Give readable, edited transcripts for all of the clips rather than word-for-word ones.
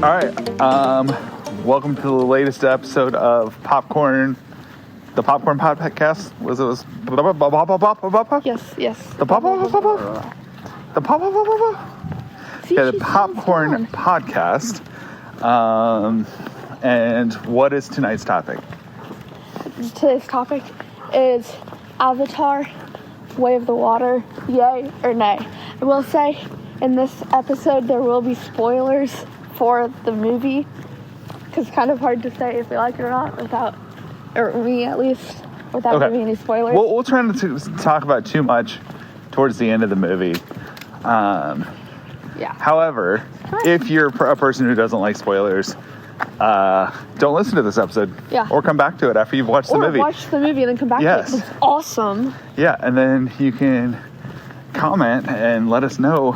All right. Welcome to the latest episode of Popcorn, the Popcorn Podcast. Was Yes. the Popcorn Podcast? And what is tonight's topic? Today's topic is Avatar, Way of the Water, yay or nay. I will say in this episode there will be spoilers for the movie, because it's kind of hard to say if we like it or not without, or me at least, without giving any spoilers. Well, we'll try not to talk about too much towards the end of the movie. Yeah. However, if you're a person who doesn't like spoilers, don't listen to this episode. Yeah. Or come back to it after you've watched the movie. Or watch the movie and then come back Yes. to it. It's awesome. Yeah, and then you can comment and let us know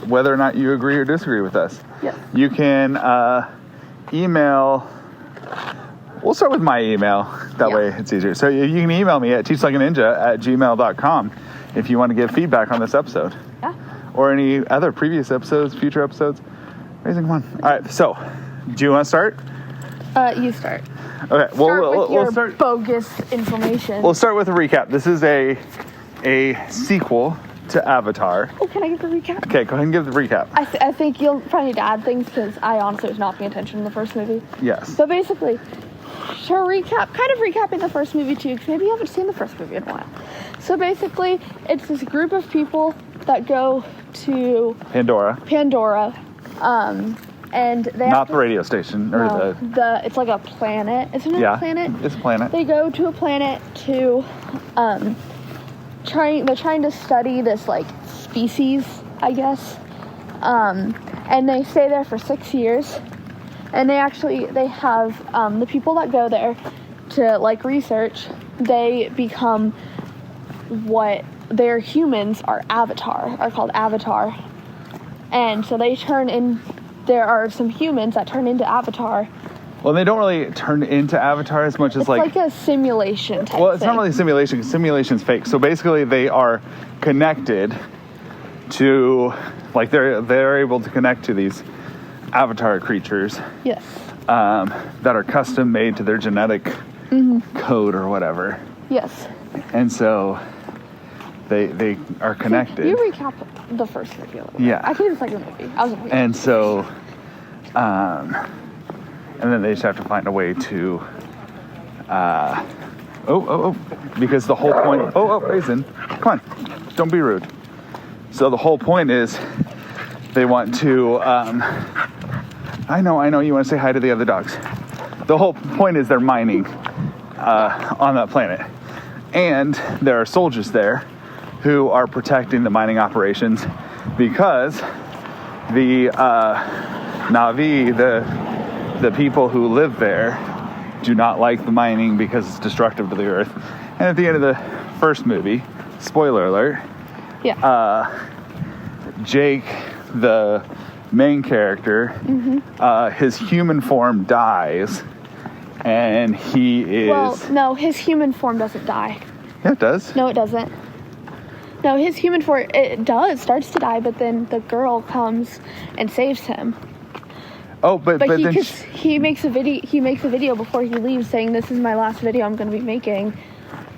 whether or not you agree or disagree with us. Yes. You can email. We'll start with my email. That way it's easier. So you can email me at teachlikeaninja@gmail.com if you want to give feedback on this episode. Yeah. Or any other previous episodes, future episodes. Amazing one. All right, so do you want to start? You start. Okay, We'll start bogus information. We'll start with a recap. This is a sequel to Avatar. Oh, can I give the recap? Okay, go ahead and give the recap. I think you'll probably need to add things because I honestly was not paying attention in the first movie. Yes. So basically, to recap, kind of recapping the first movie too, because maybe you haven't seen the first movie in a while. So basically, it's this group of people that go to Pandora. And they Not have the radio station or it's like a planet, isn't it? Yeah, A planet. it's a planet. They go to a planet to they're trying to study this like species, I guess. And they stay there for 6 years. And they have the people that go there to like research, they become what their humans are called Avatar. And so there are some humans that turn into Avatar. Well, they don't really turn into Avatar as much as It's like a simulation type Well, it's thing. not really a simulation, because simulation's fake. So basically they are connected to, like they're able to connect to these Avatar creatures. Yes. That are custom made to their genetic code or whatever. Yes. And so they are connected. You recap the first movie. Yeah. I think it's like a movie. And so, and then they just have to find a way to, because the whole point, Raisin, come on, don't be rude. So the whole point is they want to, I know, you want to say hi to the other dogs. The whole point is they're mining on that planet. And there are soldiers there who are protecting the mining operations because the Na'vi, the people who live there, do not like the mining because it's destructive to the earth. And at the end of the first movie, spoiler alert, Jake, the main character, his human form dies, and he is... Well, no, his human form doesn't die. Yeah, it does. No, it doesn't. No, his human form, starts to die, but then the girl comes and saves him. Oh, but then he makes a video before he leaves saying, "This is my last video I'm going to be making."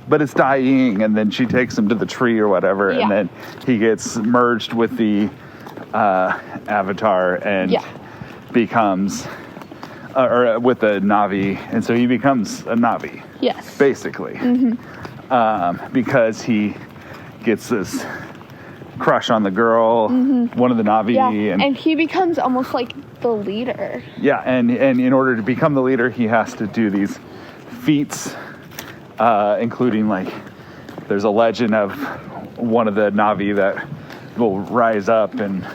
But it's dying, and then she takes him to the tree or whatever, and then he gets merged with the Avatar and becomes, or with the Na'vi, and so he becomes a Na'vi. Yes. Basically. Because he gets this crush on the girl, one of the Na'vi. Yeah, and he becomes almost like the leader. Yeah, and in order to become the leader, he has to do these feats, including, like, there's a legend of one of the Na'vi that will rise up and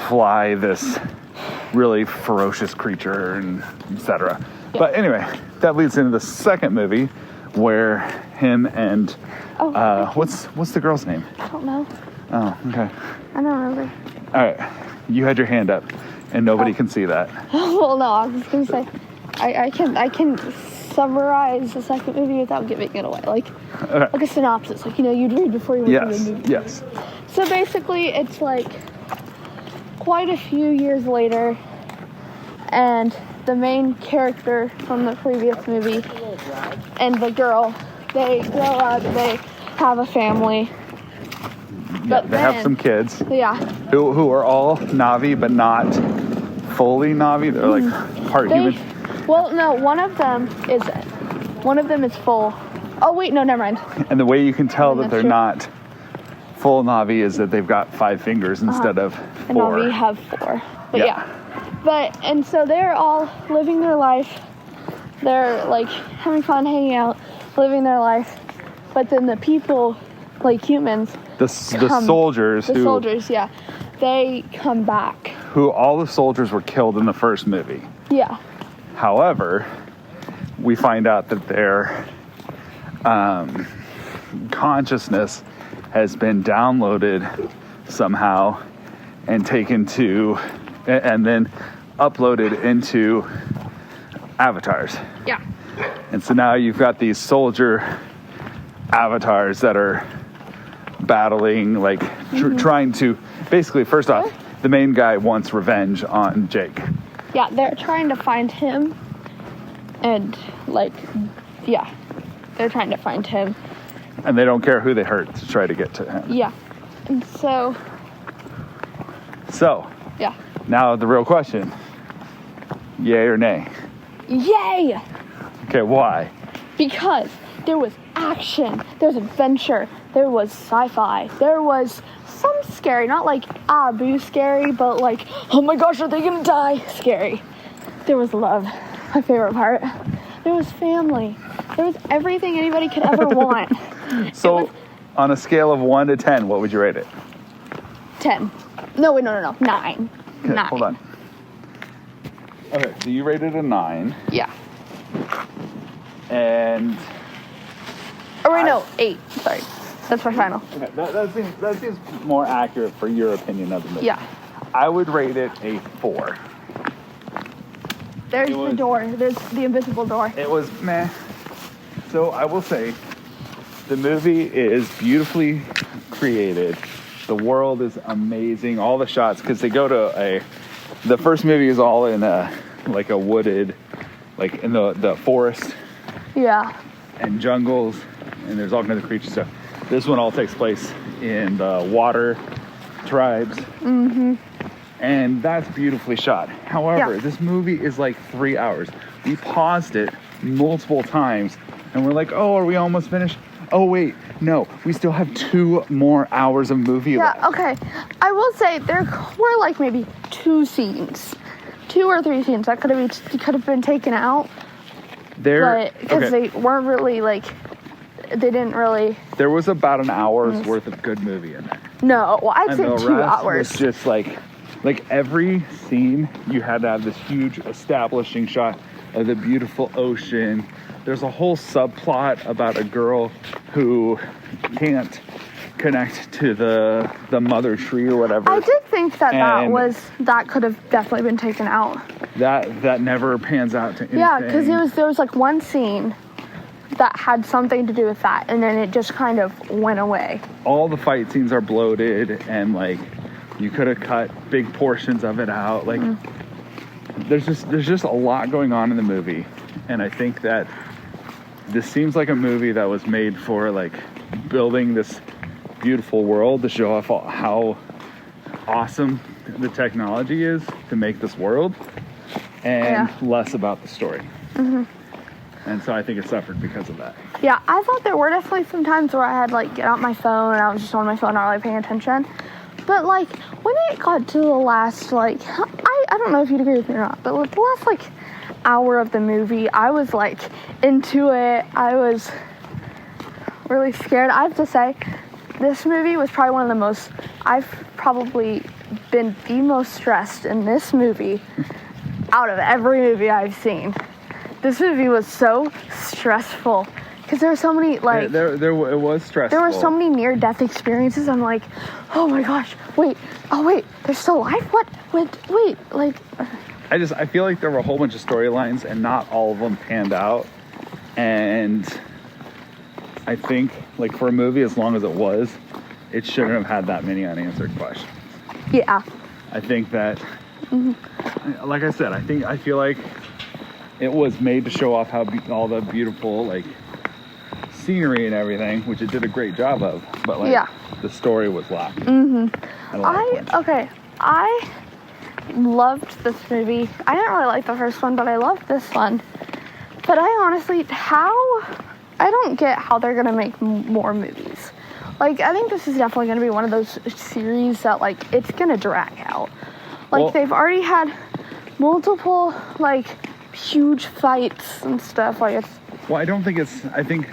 fly this really ferocious creature, and etc. Yeah. But anyway, that leads into the second movie where him and what's the girl's name? I don't know. Oh, okay. I don't remember. All right, you had your hand up, and nobody can see that. Well, no, I was just gonna say, I can summarize the second movie without giving it away, like a synopsis, like you'd read before you went through the movie. Yes. So basically, it's like quite a few years later, and the main character from the previous movie and the girl, they grow up, they have a family. Yeah, But they have then- some kids Yeah. who are all Na'vi, but not fully Na'vi. They're like part human. Well, no, one of them is full. Oh wait, no, never mind. And the way you can tell that That's they're true. not full Na'vi is that they've got 5 fingers instead of 4. And Na'vi have 4. But Yeah. yeah. And so they're all living their life. They're like having fun, hanging out, living their life. But then the people, like humans, The soldiers the who soldiers, yeah, they come back. who all the soldiers were killed in the first movie. Yeah. However, we find out that their consciousness has been downloaded somehow and taken to, and then uploaded into avatars. Yeah. And so now you've got these soldier avatars that are battling, like trying to, basically, first off, the main guy wants revenge on Jake. Yeah, they're trying to find him. And they're trying to find him. And they don't care who they hurt to try to get to him. Yeah. And so, yeah. Now the real question, yay or nay? Yay! Okay, why? Because there was action, there was adventure, there was sci-fi, there was some scary, not like boo scary, but like, oh my gosh, are they gonna die scary. There was love, my favorite part. There was family. There was everything anybody could ever want. So, on a scale of 1 to 10, what would you rate it? 10. No, wait, no. 9. Okay, 9. hold on. Okay, so you rated a 9, Yeah. and Or wait, no, 8. Sorry. That's my final. okay, that seems more accurate for your opinion of the movie. Yeah. I would rate it a 4. There's It was- the door. There's the invisible door. It was meh. So I will say, the movie is beautifully created. The world is amazing. All the shots, because they go to the first movie is all in a wooded, like in the forest Yeah. and jungles, and there's all kinds of creature stuff. This one all takes place in the water tribes. Mm-hmm. And that's beautifully shot. However, Yeah. this movie is like 3 hours. We paused it multiple times and we're like, oh, are we almost finished? Oh, wait, no, we still have 2 more hours of movie left. Yeah, okay. I will say there were like maybe 2 scenes. 2 or 3 scenes that could have been taken out, but because they weren't really they didn't really. There was about an hour's worth of good movie in there. No, well, I'd And say the 2 rest hours. was just like every scene, you had to have this huge establishing shot of the beautiful ocean. There's a whole subplot about a girl who can't connect to the mother tree or whatever. I did think that And- that could have definitely been taken out. That never pans out to anything. Yeah, because there was like one scene that had something to do with that, and then it just kind of went away. All the fight scenes are bloated, and like you could have cut big portions of it out. Like there's just a lot going on in the movie, and I think that this seems like a movie that was made for like building this beautiful world to show off how awesome the technology is to make this world, and less about the story. And so I think it suffered because of that. Yeah, I thought there were definitely some times where I had get out my phone and I was just on my phone, not really paying attention. But when it got to the last I don't know if you'd agree with me or not, but the last hour of the movie, I was into it. I was really scared. I have to say, this movie was probably one of the most. I've probably been the most stressed in this movie out of every movie I've seen. This movie was so stressful because there were so many it was stressful. there were so many near-death experiences. I'm like, oh my gosh, wait, they're still alive? What? Wait, I feel like there were a whole bunch of storylines and not all of them panned out. And I think for a movie as long as it was, it shouldn't have had that many unanswered questions. yeah. I think that Like I said, I feel like it was made to show off how all the beautiful like scenery and everything, which it did a great job of. But like the story was lacking. I loved this movie. I didn't really like the first one, but I loved this one. But I don't get how they're gonna make more movies. Like, I think this is definitely gonna be one of those series that like it's gonna drag out. Like, they've already had multiple like huge fights and stuff. Like, it's. Well, I think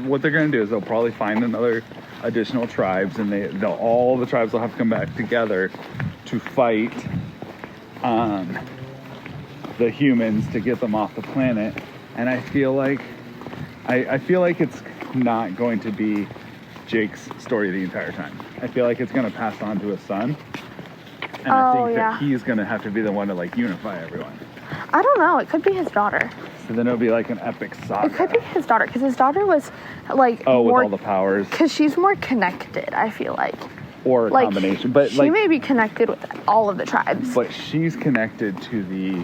what they're gonna do is they'll probably find another additional tribes, and all the tribes will have to come back together to fight the humans to get them off the planet. And I feel like it's not going to be Jake's story the entire time. I feel like it's going to pass on to his son, and I think that he's going to have to be the one to like unify everyone. I don't know. It could be his daughter. So then it'll be like an epic saga. It could be his daughter, because his daughter was like with all the powers. Because she's more connected, I feel like. Or a combination, but she may be connected with all of the tribes. But she's connected to the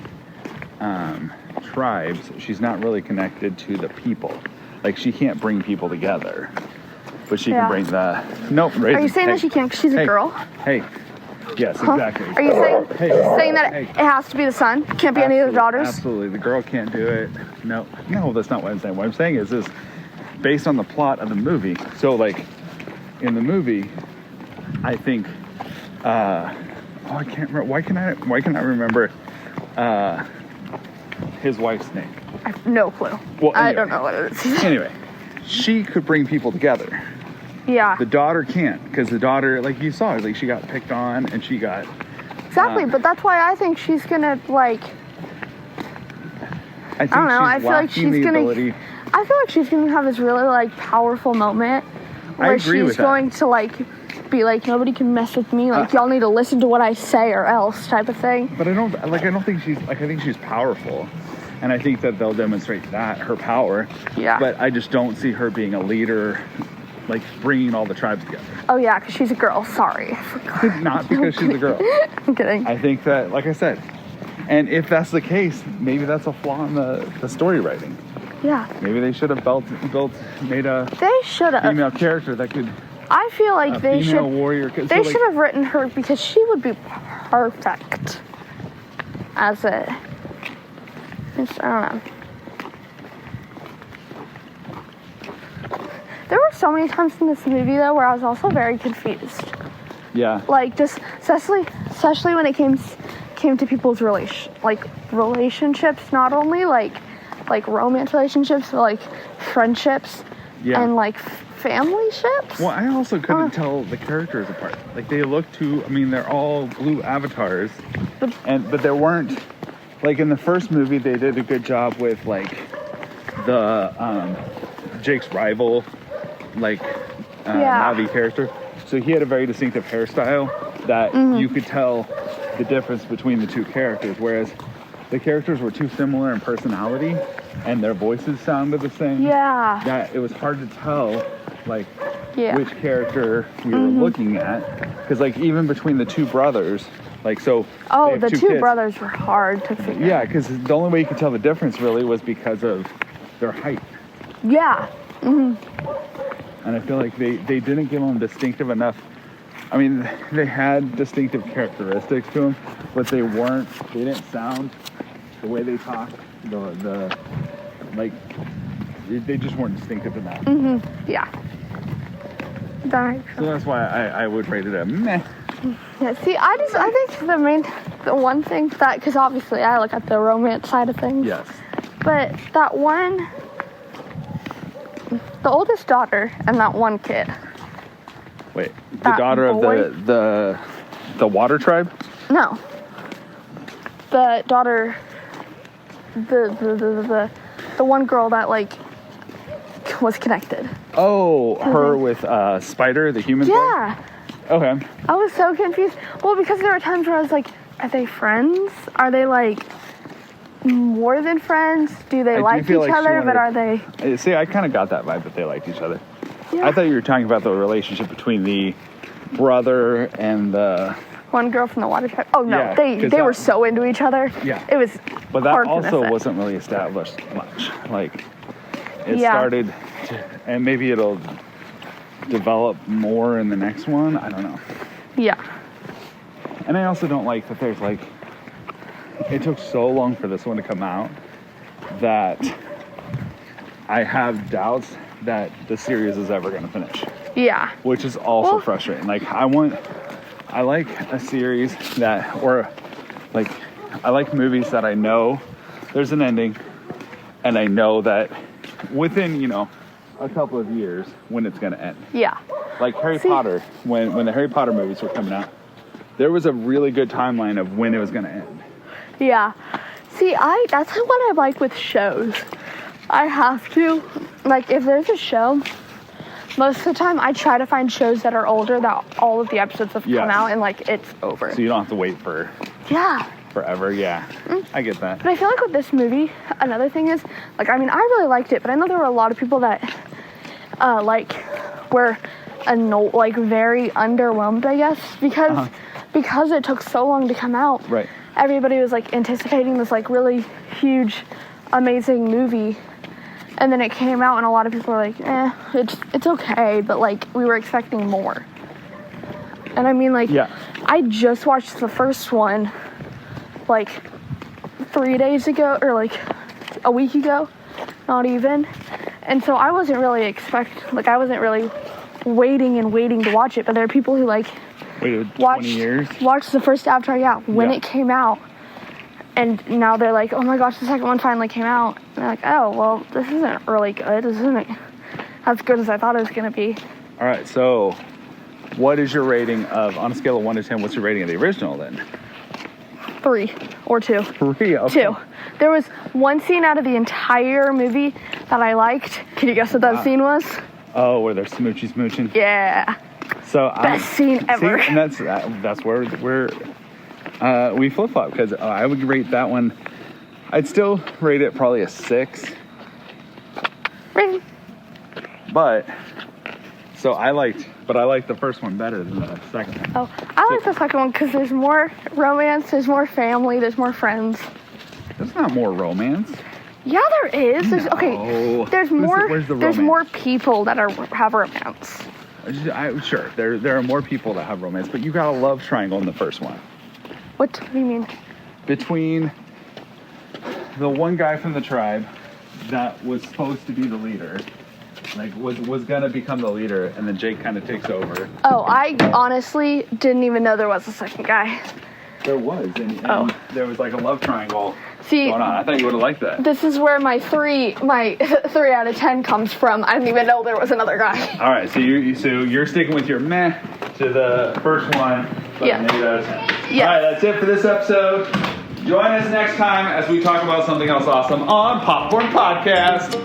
tribes. She's not really connected to the people. Like, she can't bring people together, but she can bring the. Nope. Are you saying that she can't? Because she's a girl. Hey. Yes, exactly. Are you saying that it has to be the son? Can't be any of the daughters? Absolutely. The girl can't do it. No, that's not what I'm saying. What I'm saying is based on the plot of the movie. So, like, in the movie, I think, I can't remember. Why can I remember his wife's name? I have no clue. Well, anyway, I don't know what it is. Anyway, she could bring people together. Yeah. The daughter can't, because the daughter, like you saw, like, she got picked on and she got. Exactly, but that's why I think she's gonna like. I don't know. I feel like she's gonna have this really like powerful moment where she's going to like be like, nobody can mess with me. Like, y'all need to listen to what I say or else, type of thing. But I don't think she's like. I think she's powerful, and I think that they'll demonstrate her power. Yeah. But I just don't see her being a leader, like bringing all the tribes together. Oh yeah, because she's a girl. Sorry. Not because she's a girl. I'm kidding. I think that, like I said, and if that's the case, maybe that's a flaw in the story writing. Yeah. Maybe they should have made a female character that could. I feel like they should. Warrior. They should have written her, because she would be perfect as a. I don't know. There were so many times in this movie though where I was also very confused. Yeah. Like, just especially when it came to people's relationships, not only like romance relationships, but like friendships and like family ships. Well, I also couldn't tell the characters apart. Like, they look they're all blue avatars, but there weren't, like, in the first movie they did a good job with like the Jake's rival, like Navi character. So he had a very distinctive hairstyle that you could tell the difference between the two characters, whereas the characters were too similar in personality and their voices sounded the same. Yeah. That it was hard to tell, like, which character we were looking at. Because, like, even between the two brothers, like, so. Oh, the two brothers were hard to figure out. Yeah, because the only way you could tell the difference really was because of their height. Yeah. Mm-hmm. And I feel like they didn't give them distinctive enough. I mean, they had distinctive characteristics to them, but they didn't sound the way they talked. They just weren't distinctive enough. Mm-hmm. Yeah. So that's why I would rate it a meh. Yeah, see, I think the one thing that, because obviously I look at the romance side of things. Yes. But that one, the oldest daughter and that one kid. Wait, the daughter of the water tribe? No. The daughter, the one girl that like was connected. Oh, her with Spider, the human. Yeah. Boy? Okay. I was so confused. Well, because there were times where I was like, are they friends? Are they like more than friends? Do they like each other? But are they? See, I kind of got that vibe that they liked each other. Yeah. I thought you were talking about the relationship between the brother and the One girl from the water tribe. Oh no, Yeah, they 'cause were that- so into each other. Yeah. It was But that hard to also miss it. wasn't really established much. Like, it Yeah. started, and maybe it'll develop more in the next one. I don't know. Yeah. And I also don't like that there's like, it took so long for this one to come out that I have doubts that the series is ever going to finish, Yeah. which is also Well- frustrating. Like, I like a series that, or like, I like movies that I know there's an ending, and I know that within, you know, a couple of years when it's going to end. Yeah. Like Harry See- Potter, when the Harry Potter movies were coming out, there was a really good timeline of when it was going to end. Yeah. See, that's what I like with shows. I have to, like, if there's a show, most of the time I try to find shows that are older that all of the episodes have Yes. come out and, like, it's over. So you don't have to wait for Yeah. forever. Yeah, I get that. But I feel like with this movie, another thing is, like, I mean, I really liked it, but I know there were a lot of people that, like, were like, very underwhelmed, I guess, because it took so long to come out. Right. Everybody was, like, anticipating this, like, really huge, amazing movie. And then it came out, and a lot of people were like, it's okay, but, like, we were expecting more. And I mean, like, Yeah. I just watched the first one, like, 3 days ago, or, like, a week ago, not even. And so I wasn't really I wasn't really waiting to watch it, but there are people who, like, Waited 20 years. watched the first Avatar, when Yeah. it came out. And now they're like, oh my gosh, the second one finally came out. And they're like, oh, well, this isn't really good. This isn't as good as I thought it was going to be. All right. So, what is your rating of, on a scale of 1 to 10? What's your rating of the original then? 3 or 2. 3. Okay. 2. There was one scene out of the entire movie that I liked. Can you guess what that Wow. scene was? Oh, where they're smoochy smooching. Yeah. So Best scene ever. See, and that's where we flip flop, because I would rate that one. I'd still rate it probably a 6. Ring. But I liked the first one better than the second one. Oh, I like the second one because there's more romance, there's more family, there's more friends. There's not more romance. Yeah, there is. There's No. There's more. Where's the there's romance? more people that have romance. Sure, there are more people that have romance, but you got a love triangle in the first one What do you mean? between the one guy from the tribe that was supposed to be the leader, like was gonna become the leader, and then Jake kind of takes over. Oh, I honestly didn't even know there was a second guy. There was, and Oh. there was like a love triangle See, going on. I thought you would have liked that. this is where my 3 out of 10 comes from. I didn't even know there was another guy. All right, so you're sticking with your meh to the first one, but Yeah. an 8 out of 10. Yeah. All right, that's it for this episode. Join us next time as we talk about something else awesome on Popcorn Podcast.